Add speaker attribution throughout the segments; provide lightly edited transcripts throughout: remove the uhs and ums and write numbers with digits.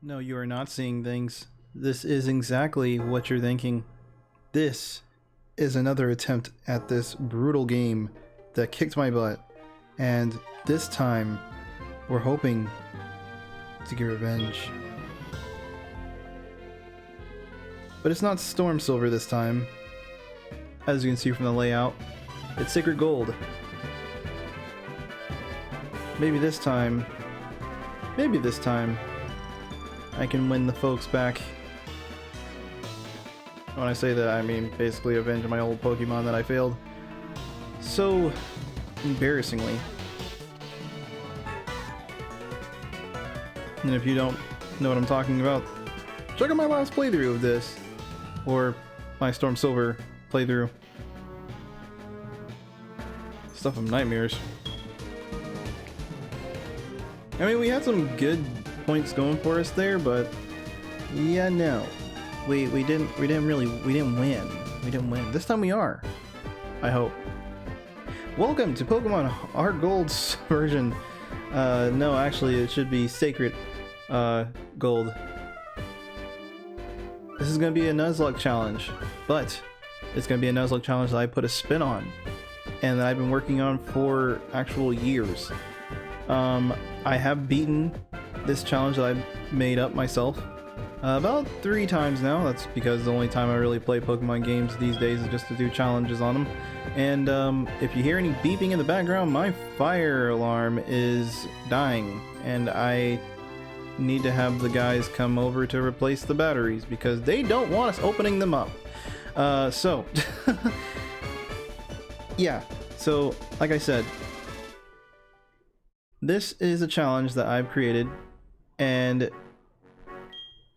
Speaker 1: No, you are not seeing things. This is exactly what you're thinking. This is another attempt at this brutal game that kicked my butt. And this time, we're hoping to get revenge. But it's not Storm Silver this time. As you can see from the layout, it's Sacred Gold. Maybe this time, I can win the folks back. When I say that, I mean basically avenge my old Pokemon that I failed so embarrassingly. And if you don't know what I'm talking about, check out my last playthrough of this, or my Storm Silver playthrough. Stuff of nightmares. I mean, we had some good points going for us there, but yeah, no, we didn't win. We didn't win. This time we are. I hope. Welcome to Pokemon Heart Gold's version. No, actually, it should be Sacred Gold. This is gonna be a Nuzlocke challenge, but it's gonna be a Nuzlocke challenge that I put a spin on, and that I've been working on for actual years. I have beaten this challenge that I made up myself about 3 times now. That's because the only time I really play Pokemon games these days is just to do challenges on them. And if you hear any beeping in the background, my fire alarm is dying, and I need to have the guys come over to replace the batteries because they don't want us opening them up. So yeah, so like I said, this is a challenge that I've created, and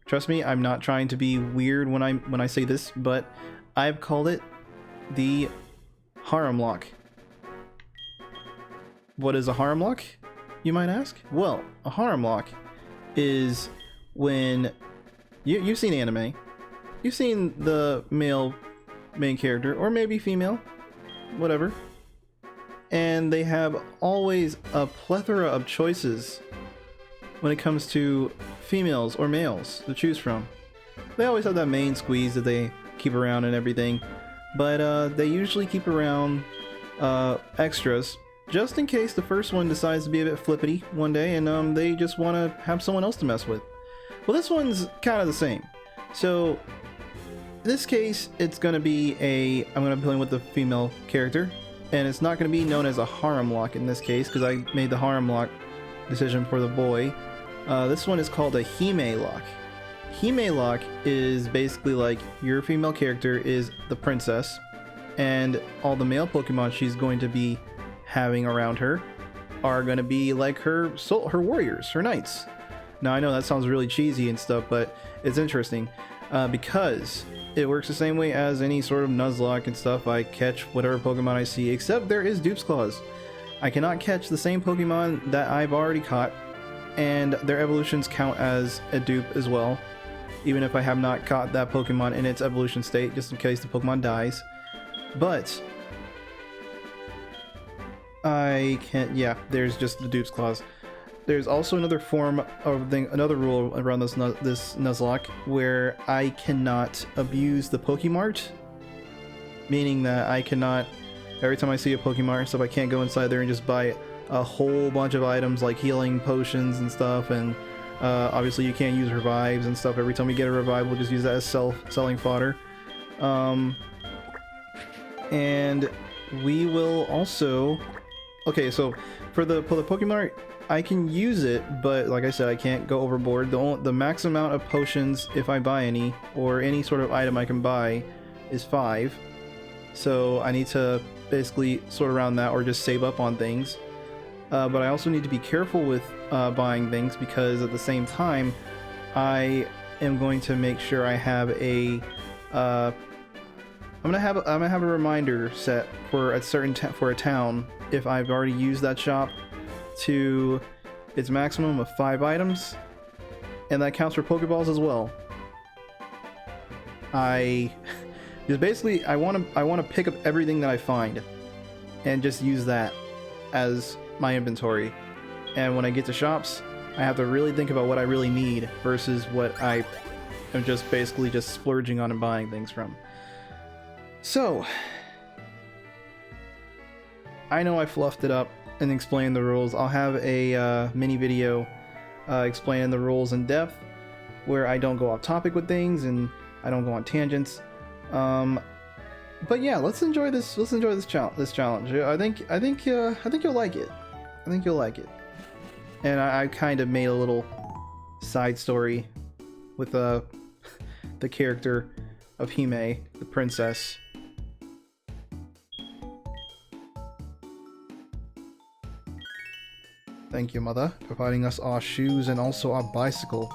Speaker 1: trust me, I'm not trying to be weird when I say this, but I've called it the Haremlocke. What is a Haremlocke, you might ask? Well, a Haremlocke is when you've seen anime, you've seen the male main character, or maybe female, whatever, and they have always a plethora of choices when it comes to females or males to choose from. They always have that main squeeze that they keep around and everything, but they usually keep around extras just in case the first one decides to be a bit flippity one day and they just want to have someone else to mess with. Well, this one's kind of the same. So in this case, it's going to be I'm going to be playing with the female character, and it's not going to be known as a Haremlocke in this case because I made the Haremlocke decision for the boy. This one is called a Himelocke. Himelocke is basically like your female character is the princess, and all the male Pokemon she's going to be having around her are going to be like her warriors, her knights. Now I know that sounds really cheesy and stuff, but it's interesting because it works the same way as any sort of Nuzlocke and stuff. I catch whatever Pokemon I see, except there is Dupe's Claws. I cannot catch the same Pokemon that I've already caught, and their evolutions count as a dupe as well, even if I have not caught that Pokemon in its evolution state, just in case the Pokemon dies. But I can't, yeah, there's just the Dupe's Claws. There's also another form of thing, another rule around this Nuzlocke where I cannot abuse the Pokemart, meaning that I cannot, every time I see a Pokemart stuff, I can't go inside there and just buy a whole bunch of items like healing potions and stuff, and obviously you can't use revives and stuff. Every time we get a revive, we'll just use that as selling fodder. And we will also, okay, so for the Pokemart, I can use it, but like I said, I can't go overboard. The max amount of potions, if I buy any, or any sort of item I can buy, is 5. So I need to basically sort around that or just save up on things. But I also need to be careful with buying things, because at the same time, I am going to make sure I have a I'm gonna have a reminder set for a certain for a town if I've already used that shop to its maximum of 5 items, and that counts for Pokeballs as well. Because basically I want to pick up everything that I find and just use that as my inventory, and when I get to shops I have to really think about what I really need versus what I am just basically just splurging on and buying things from. So, I know I fluffed it up and explained the rules. I'll have a mini video explaining the rules in depth, where I don't go off topic with things and I don't go on tangents. But yeah, let's enjoy this. Let's enjoy this challenge. I think you'll like it. I think you'll like it. And I kind of made a little side story with the character of Hime, the princess. Thank you, mother, providing us our shoes and also our bicycle.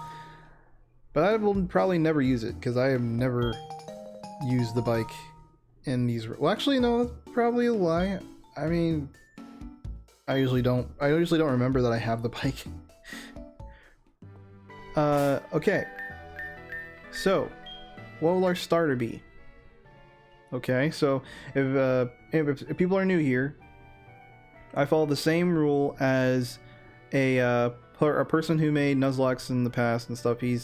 Speaker 1: But I will probably never use it because I have never used the bike in these. Well, actually, no, that's probably a lie. I mean, I usually don't remember that I have the bike. Okay. So, what will our starter be? Okay, so if people are new here, I follow the same rule as a person who made Nuzlocke in the past and stuff. I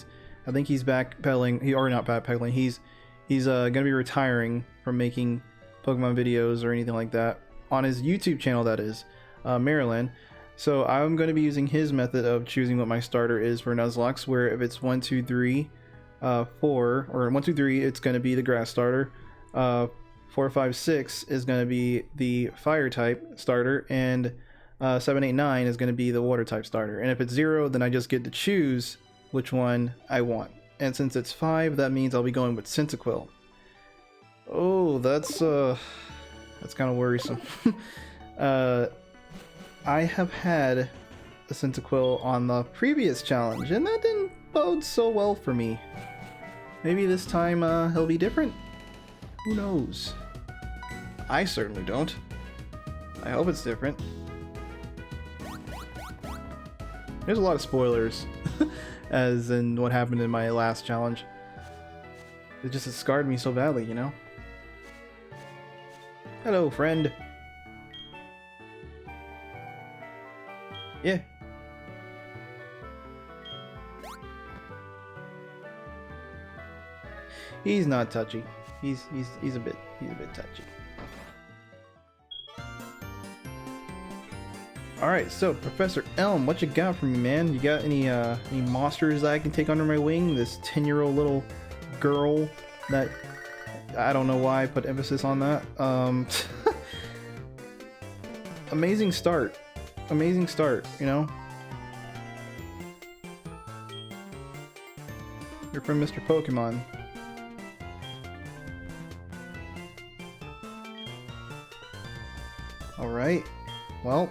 Speaker 1: think he's backpedaling. Or not backpedaling. He's gonna be retiring from making Pokemon videos or anything like that on his YouTube channel. That is, Marriland. So I'm going to be using his method of choosing what my starter is for Nuzlocke, where if it's 1, 2, 3, 4, or 1, 2, 3, it's going to be the grass starter. 4, 5, 6 is going to be the fire type starter, and 7, 8, 9 is going to be the water type starter. And if it's 0, then I just get to choose which one I want. And since it's 5, that means I'll be going with Cyndaquil. Oh, that's kind of worrisome. I have had a Cyndaquil on the previous challenge, and that didn't bode so well for me. Maybe this time he'll be different? Who knows? I certainly don't. I hope it's different. There's a lot of spoilers, as in what happened in my last challenge. It scarred me so badly, you know? Hello, friend. Yeah. He's not touchy. He's a bit touchy. All right, so Professor Elm, what you got for me, man? You got any monsters that I can take under my wing? This 10-year-old little girl that I don't know why I put emphasis on that. Amazing start. Amazing start, you know? You're from Mr. Pokemon. Alright. Well.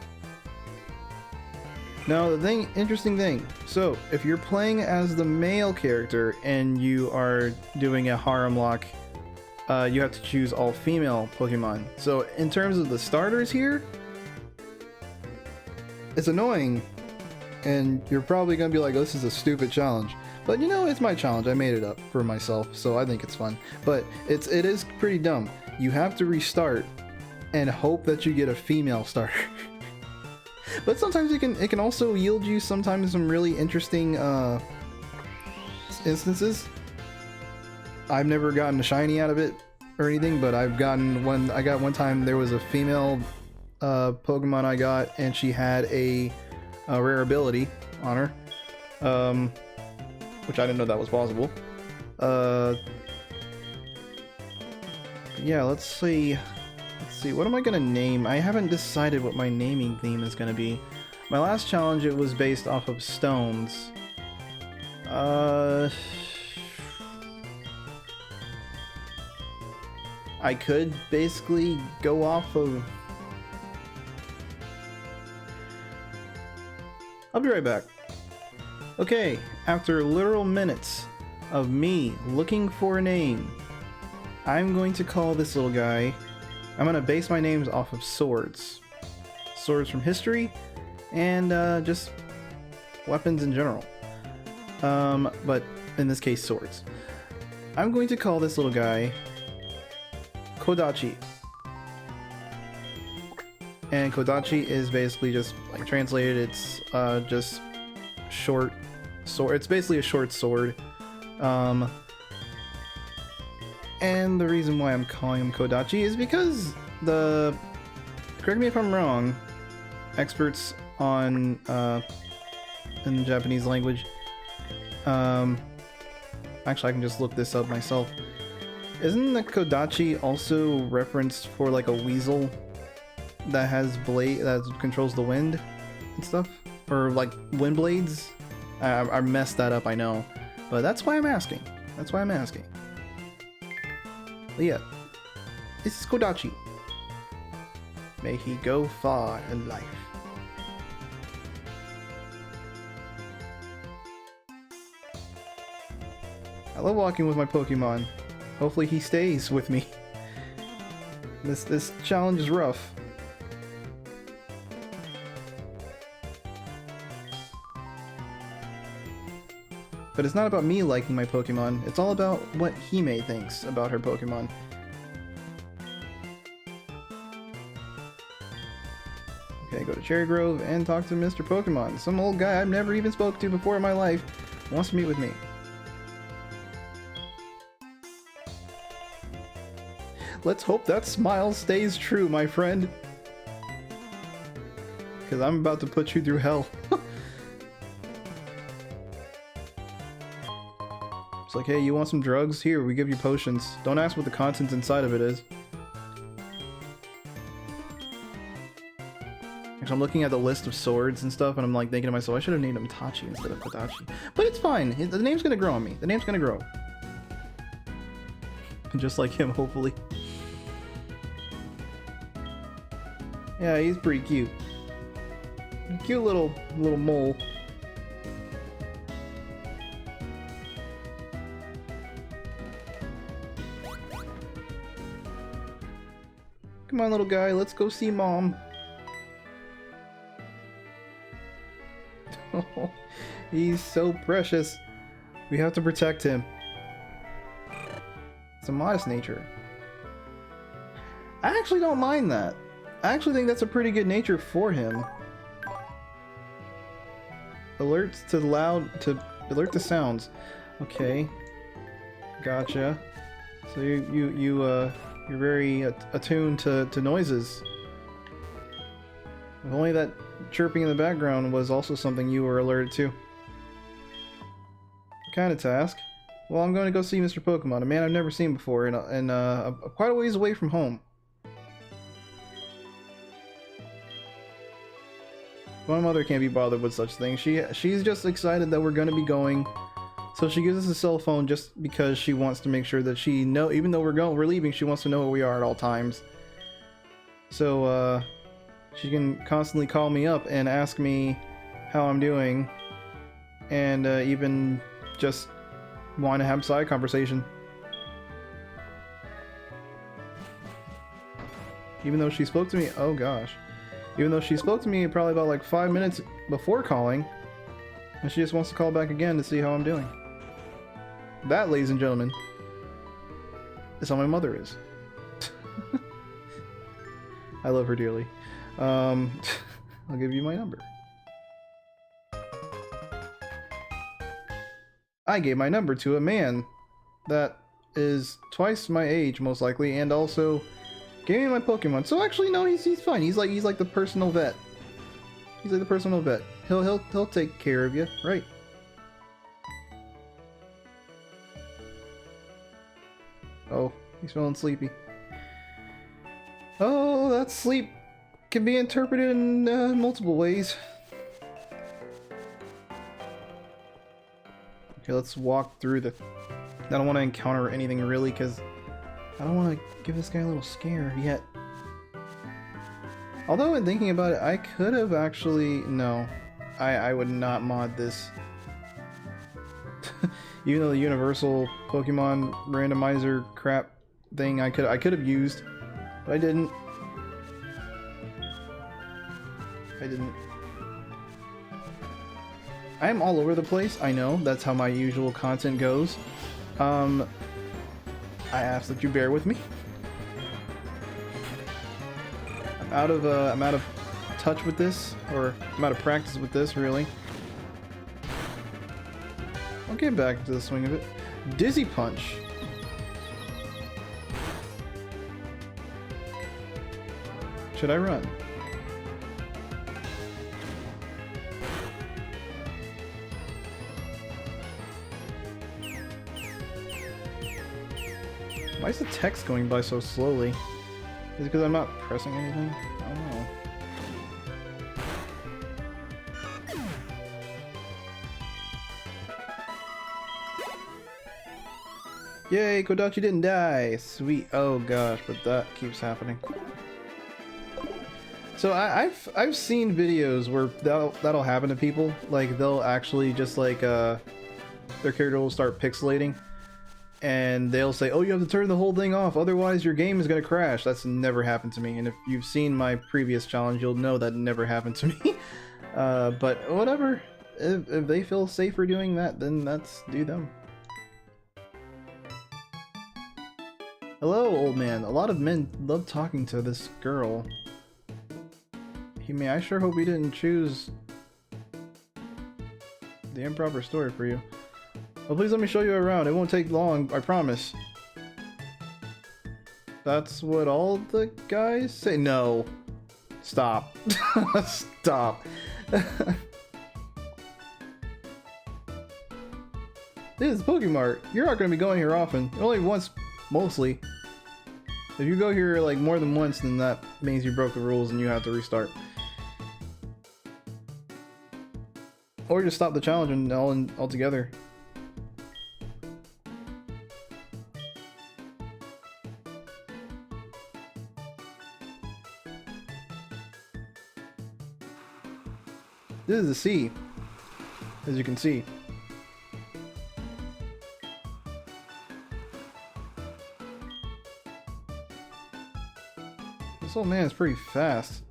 Speaker 1: Now, interesting thing. So, if you're playing as the male character and you are doing a Haremlocke, you have to choose all female Pokemon. So, in terms of the starters here, it's annoying, and you're probably gonna be like, oh, this is a stupid challenge. But you know, it's my challenge. I made it up for myself, so I think it's fun. But it is pretty dumb. You have to restart and hope that you get a female starter. But sometimes it can also yield you sometimes some really interesting instances. I've never gotten a shiny out of it or anything, but I've gotten one. I got one time there was a female Pokemon I got, and she had a rare ability on her, which I didn't know that was possible. Yeah, let's see, what am I gonna name? I haven't decided what my naming theme is gonna be. My last challenge, it was based off of stones. I could basically go off of... I'll be right back. Okay, after literal minutes of me looking for a name, I'm going to call this little guy... I'm going to base my names off of swords. Swords from history, and just weapons in general. But in this case, swords. I'm going to call this little guy Kodachi. And Kodachi is basically just, like, translated, it's just short sword. It's basically a short sword. And the reason why I'm calling him Kodachi is because correct me if I'm wrong, experts on in the Japanese language. Actually, I can just look this up myself. Isn't the Kodachi also referenced for like a weasel that has that controls the wind and stuff, or like wind blades? I messed that up, I know, but that's why I'm asking. That's why I'm asking. But yeah, this is Kodachi. May he go far in life. I love walking with my Pokemon. Hopefully he stays with me. This challenge is rough. But it's not about me liking my Pokemon, it's all about what Hime thinks about her Pokemon. Okay, go to Cherry Grove and talk to Mr. Pokemon. Some old guy I've never even spoke to before in my life wants to meet with me. Let's hope that smile stays true, my friend. Because I'm about to put you through hell. It's like, hey, you want some drugs? Here, we give you potions. Don't ask what the contents inside of it is. Actually, I'm looking at the list of swords and stuff, and I'm like thinking to myself, I should have named him Tachi instead of Kodachi. But it's fine. The name's gonna grow on me. The name's gonna grow. Just like him, hopefully. Yeah, he's pretty cute. Cute little mole. Come on, little guy, let's go see Mom. Oh, he's so precious. We have to protect him. It's a modest nature. I actually don't mind that. I actually think that's a pretty good nature for him. Alerts to alert to sounds. Okay. Gotcha. So you're very attuned to noises. If only that chirping in the background was also something you were alerted to. What kind of task? Well, I'm going to go see Mr. Pokemon, a man I've never seen before, and quite a ways away from home. My mother can't be bothered with such things. She's just excited that we're going to be going. So she gives us a cell phone just because she wants to make sure that even though we're leaving, she wants to know where we are at all times. So she can constantly call me up and ask me how I'm doing, and even just want to have side conversation. Even though she spoke to me, oh gosh. Even though she spoke to me probably about like 5 minutes before calling, and she just wants to call back again to see how I'm doing. That, ladies and gentlemen, is how my mother is. I love her dearly. I'll give you my number. I gave my number to a man that is twice my age, most likely, and also gave me my Pokemon. So actually, no, he's fine. He's like the personal vet. He's like the personal vet. He'll take care of you, right? Oh, he's feeling sleepy. Oh, that sleep can be interpreted in multiple ways. Okay, let's walk through the... I don't want to encounter anything really, because I don't want to give this guy a little scare yet. Although in thinking about it, I could have actually... No, I would not mod this. Even though the universal Pokemon randomizer crap thing I could have used, but I didn't. I'm all over the place, I know, that's how my usual content goes. I ask that you bear with me. I'm out of touch with this, or I'm out of practice with this, really. I'll get back into the swing of it. Dizzy Punch. Should I run? Why is the text going by so slowly? Is it because I'm not pressing anything? I don't know. Yay, Kodachi didn't die! Sweet. Oh gosh, but that keeps happening. So I've seen videos where that'll happen to people. Like they'll actually just like their character will start pixelating, and they'll say, "Oh, you have to turn the whole thing off, otherwise your game is gonna crash." That's never happened to me, and if you've seen my previous challenge, you'll know that never happened to me. But whatever. If they feel safer doing that, then that's do them. Hello, old man. A lot of men love talking to this girl. Hime, I sure hope we didn't choose the improper story for you. Well, please let me show you around. It won't take long, I promise. That's what all the guys say? No. Stop. Stop. This is Pokemart. You're not going to be going here often. Only once, mostly. If you go here like more than once, then that means you broke the rules and you have to restart. Or just stop the challenge and altogether. This is the sea, as you can see. This old man is pretty fast.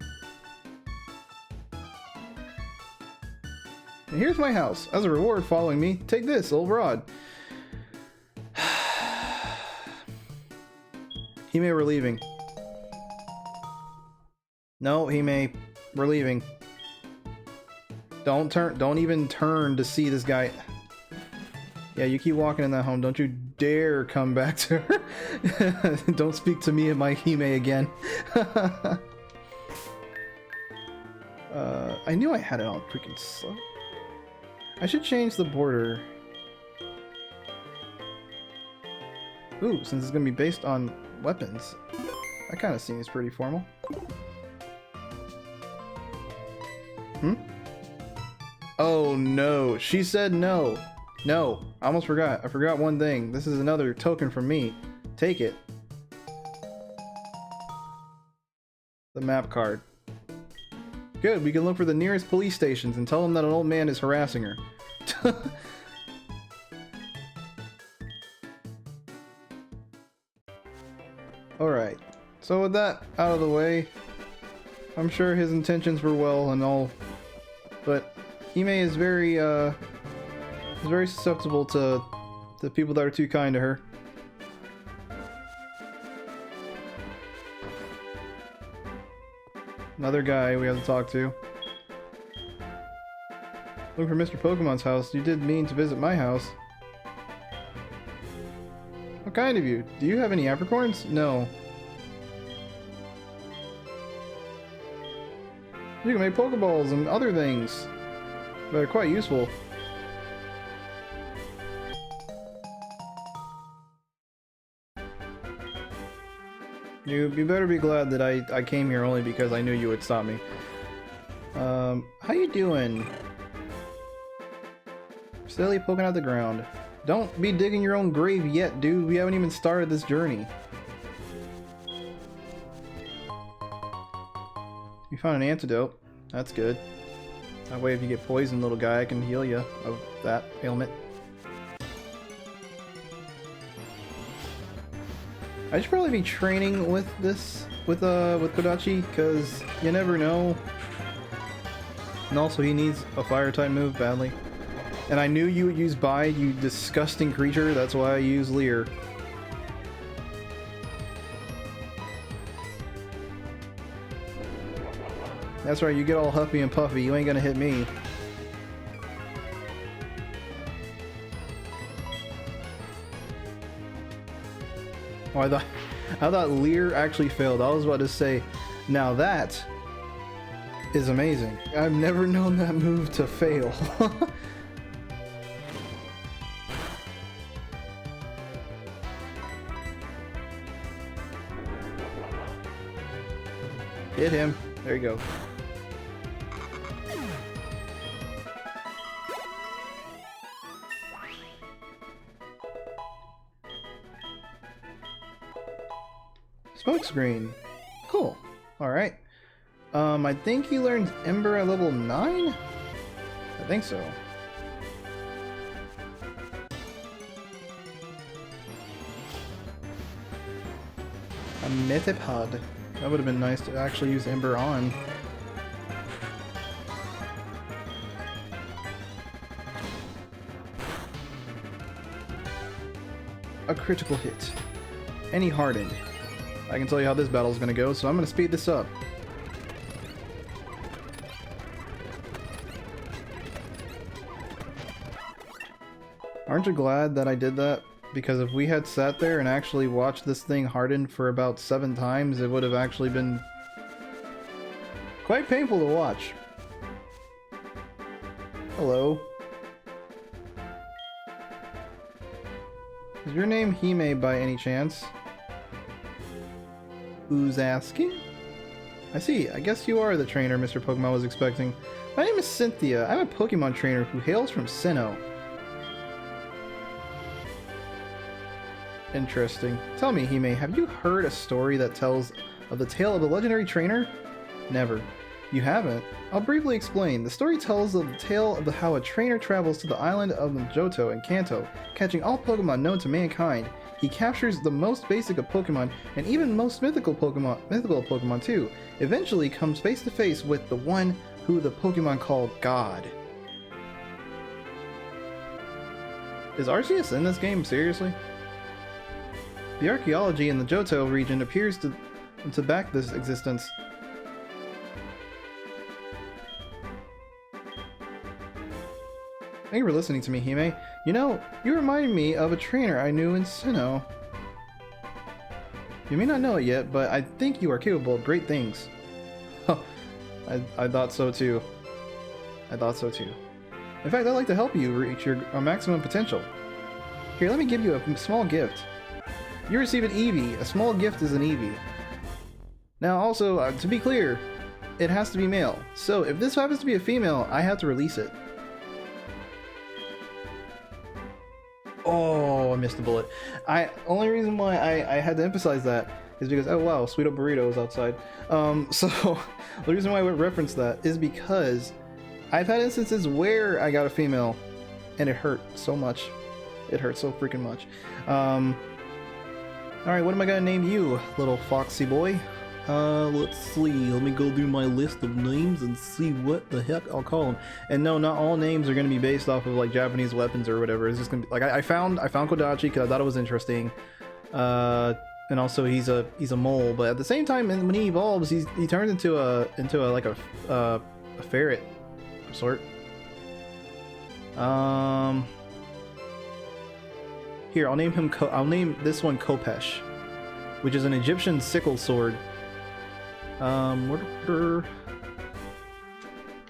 Speaker 1: And here's my house. As a reward following me, take this, old rod. Hime, we're leaving. No, Hime, we're leaving. Don't even turn to see this guy. Yeah, you keep walking in that home. Don't you dare come back to her. Don't speak to me and my Hime again. I knew I had it on freaking slow. I should change the border. Ooh, since it's gonna be based on weapons. That kind of seems pretty formal. Hmm? Oh no, she said no. No, I almost forgot. I forgot one thing. This is another token from me. Take it. The map card. Good, we can look for the nearest police stations and tell them that an old man is harassing her. Alright, so with that out of the way, I'm sure his intentions were well and all, but Hime is very susceptible to the people that are too kind to her. Another guy we have to talk to. Look for Mr. Pokemon's house. You did mean to visit my house. How kind of you. Do you have any apricorns? No. You can make Pokeballs and other things that are quite useful. You better be glad that I came here only because I knew you would stop me. How you doing? Steadily poking out the ground. Don't be digging your own grave yet, dude. We haven't even started this journey. You found an antidote. That's good. That way if you get poisoned, little guy, I can heal you of that ailment. I should probably be training with this, with Kodachi, because you never know. And also he needs a fire type move badly. And I knew you would use Bide, you disgusting creature, that's why I use Leer. That's right, you get all huffy and puffy, you ain't gonna hit me. Oh, I thought Leer actually failed. I was about to say, now that is amazing. I've never known that move to fail. Hit him. There you go. Smoke screen. Cool. Alright. I think he learns Ember at level 9? I think so. A Metapod. That would have been nice to actually use Ember on. A critical hit. And he hardened. I can tell you how this battle is going to go, so I'm going to speed this up. Aren't you glad that I did that? Because if we had sat there and actually watched this thing harden for about 7 times, it would have actually been quite painful to watch. Hello. Is your name Hime by any chance? Who's asking? I see. I guess you are the trainer Mr. Pokemon was expecting. My name is Cynthia. I'm a Pokemon trainer who hails from Sinnoh. Interesting. Tell me, Hime, have you heard a story that tells of the tale of a legendary trainer? Never. You haven't? I'll briefly explain. The story tells of the tale of how a trainer travels to the island of Johto in Kanto, catching all Pokemon known to mankind. He captures the most basic of Pokemon, and even most mythical Pokemon too. Eventually comes face to face with the one who the Pokemon called God. Is Arceus in this game? Seriously? The archaeology in the Johto region appears to back this existence. Thank you for listening to me, Hime. You know, you remind me of a trainer I knew in Sinnoh. You may not know it yet, but I think you are capable of great things. I thought so too. I thought so too. In fact, I'd like to help you reach your maximum potential. Here, let me give you a small gift. You receive an Eevee. A small gift is an Eevee. Now also, to be clear, it has to be male. So if this happens to be a female, I have to release it. Oh, I missed the bullet. Only reason why I had to emphasize that is because, oh wow, Sweet Up Burrito is outside. So the reason why I would reference that is because I've had instances where I got a female and it hurt so much. It hurt so freaking much. Alright, what am I gonna name you, little foxy boy? Let's see. Let me go through my list of names and see what the heck I'll call them. And no, not all names are gonna be based off of like Japanese weapons or whatever. It's just gonna be like I found Kodachi because I thought it was interesting. And also he's a mole, but at the same time, when he evolves, he turns into a ferret of sort. Here, I'll name this one Kopesh, which is an Egyptian sickle sword.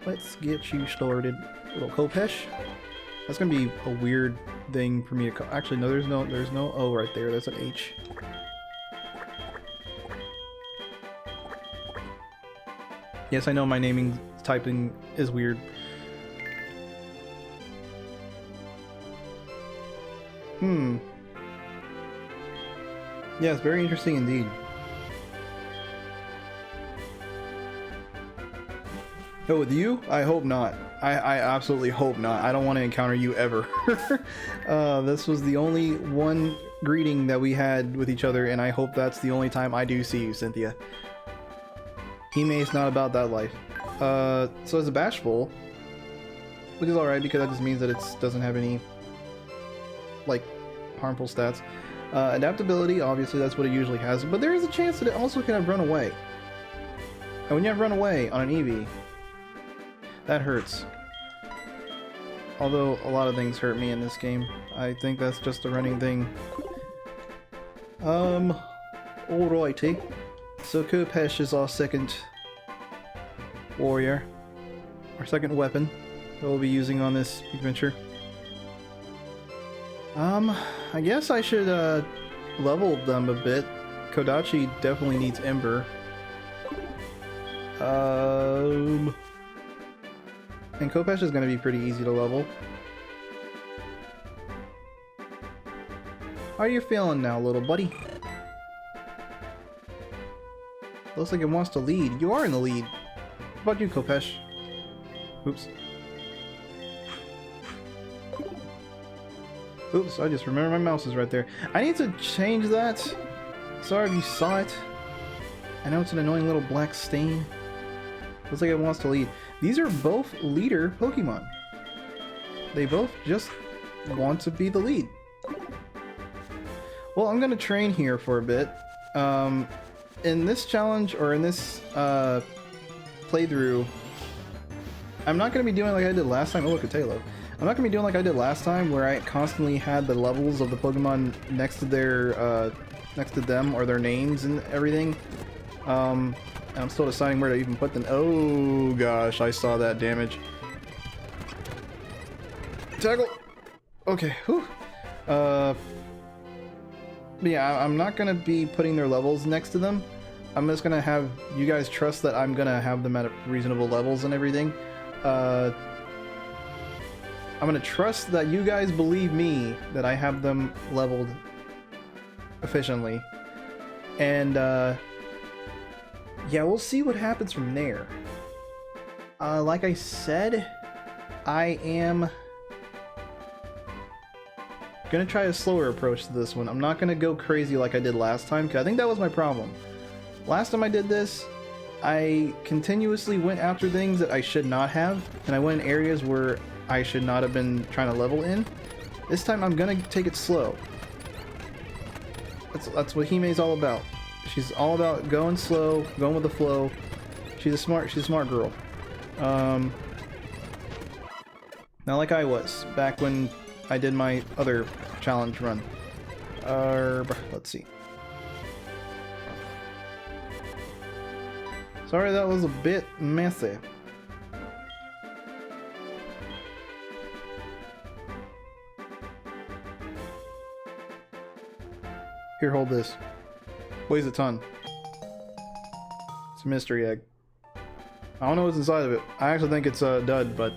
Speaker 1: Let's get you started, little Kopesh. That's gonna be a weird thing for me to actually, no, there's no O right there. That's an H. Yes, I know my typing is weird. Yeah, it's very interesting indeed. Oh, with you? I hope not. I absolutely hope not. I don't want to encounter you ever. This was the only one greeting that we had with each other, and I hope that's the only time I do see you, Cynthia. Hime is not about that life. So it's a bashful, which is alright because that just means that it doesn't have any like harmful stats. Adaptability, obviously that's what it usually has, but there is a chance that it also can have run away. And when you have run away on an Eevee, that hurts. Although a lot of things hurt me in this game. I think that's just a running thing. Um, alrighty. So Kopesh is our second warrior. Our second weapon that we'll be using on this adventure. I guess I should, level them a bit. Kodachi definitely needs Ember. And Kopesh is gonna be pretty easy to level. How are you feeling now, little buddy? Looks like it wants to lead. You are in the lead. How about you, Kopesh? Oops. Oops, I just remember my mouse is right there. I need to change that. Sorry if you saw it. I know it's an annoying little black stain. Looks like it wants to lead. These are both leader Pokemon. They both just want to be the lead. Well, I'm gonna train here for a bit. In this challenge, or in this playthrough, I'm not gonna be doing like I did last time. Oh, look at Taylor. I'm not gonna be doing like I did last time, where I constantly had the levels of the Pokemon next to their, next to them, or their names and everything. I'm still deciding where to even put them. Oh gosh, I saw that damage. Tackle! Okay, whew. Yeah, I'm not gonna be putting their levels next to them. I'm just gonna have you guys trust that I'm gonna have them at reasonable levels and everything. I'm gonna trust that you guys believe me that I have them leveled efficiently. And, yeah, we'll see what happens from there. Like I said, I am gonna try a slower approach to this one. I'm not gonna go crazy like I did last time, because I think that was my problem. Last time I did this, I continuously went after things that I should not have, and I went in areas where I should not have been trying to level in. This time I'm gonna take it slow. That's what Hime's all about. She's all about going slow, going with the flow. She's a smart girl. Not like I was back when I did my other challenge run. Let's see. Sorry, that was a bit messy. Here, hold this. Weighs a ton. It's a mystery egg. I don't know what's inside of it. I actually think it's a dud, but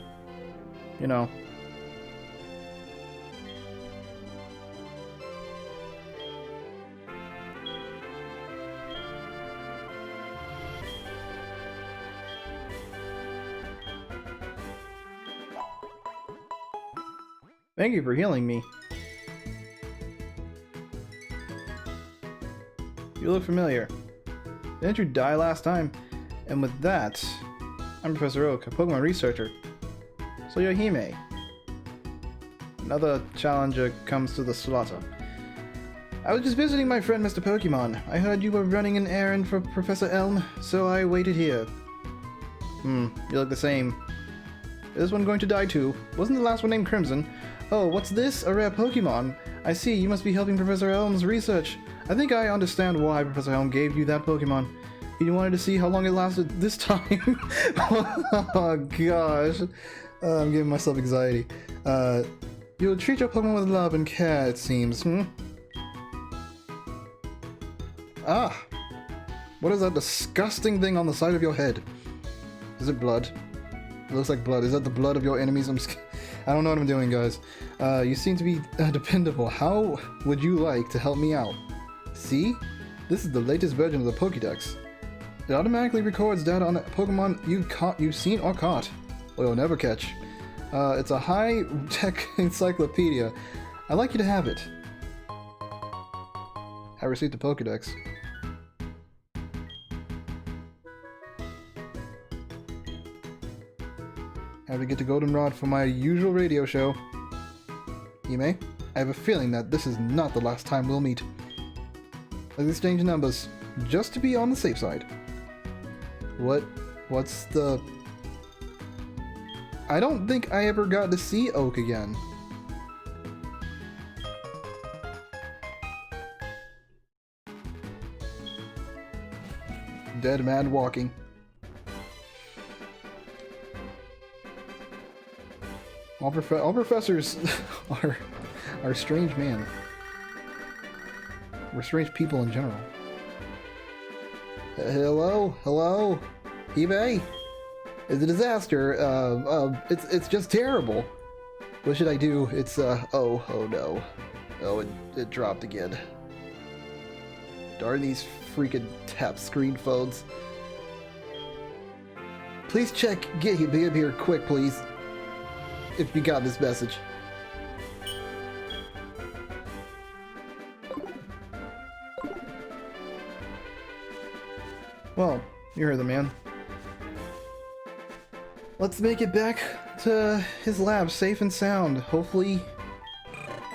Speaker 1: you know. Thank you for healing me. You look familiar. Didn't you die last time? And with that, I'm Professor Oak, a Pokemon researcher. So you're Hime. Another challenger comes to the slaughter. I was just visiting my friend Mr. Pokemon. I heard you were running an errand for Professor Elm, so I waited here. You look the same. Is this one going to die too? Wasn't the last one named Crimson? Oh, what's this? A rare Pokemon. I see, you must be helping Professor Elm's research. I think I understand why Professor Elm gave you that Pokemon. He wanted to see how long it lasted this time. Oh gosh. I'm giving myself anxiety. You'll treat your Pokemon with love and care, it seems, Ah! What is that disgusting thing on the side of your head? Is it blood? It looks like blood. Is that the blood of your enemies? I don't know what I'm doing, guys. You seem to be dependable. How would you like to help me out? See? This is the latest version of the Pokédex. It automatically records data on the Pokemon you've seen or caught, or you'll never catch. It's a high-tech encyclopedia. I'd like you to have it. I received the Pokédex. I have to get the Goldenrod for my usual radio show. Hime, I have a feeling that this is not the last time we'll meet. Let's exchange numbers, just to be on the safe side. What's the... I don't think I ever got to see Oak again. dead man walking. All professors are strange man. We're strange people in general. Hello? Hello? Hime? It's a disaster. It's just terrible. What should I do? It's, oh no. Oh, it dropped again. Darn these freaking tap screen phones. Please check, get him here quick, please. If you got this message. Well, you heard the man. Let's make it back to his lab safe and sound. Hopefully,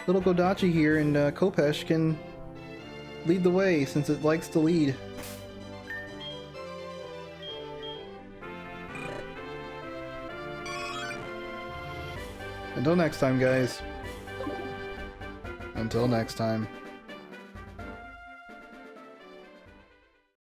Speaker 1: little Godachi here and Kopesh can lead the way since it likes to lead. Until next time, guys. Until next time.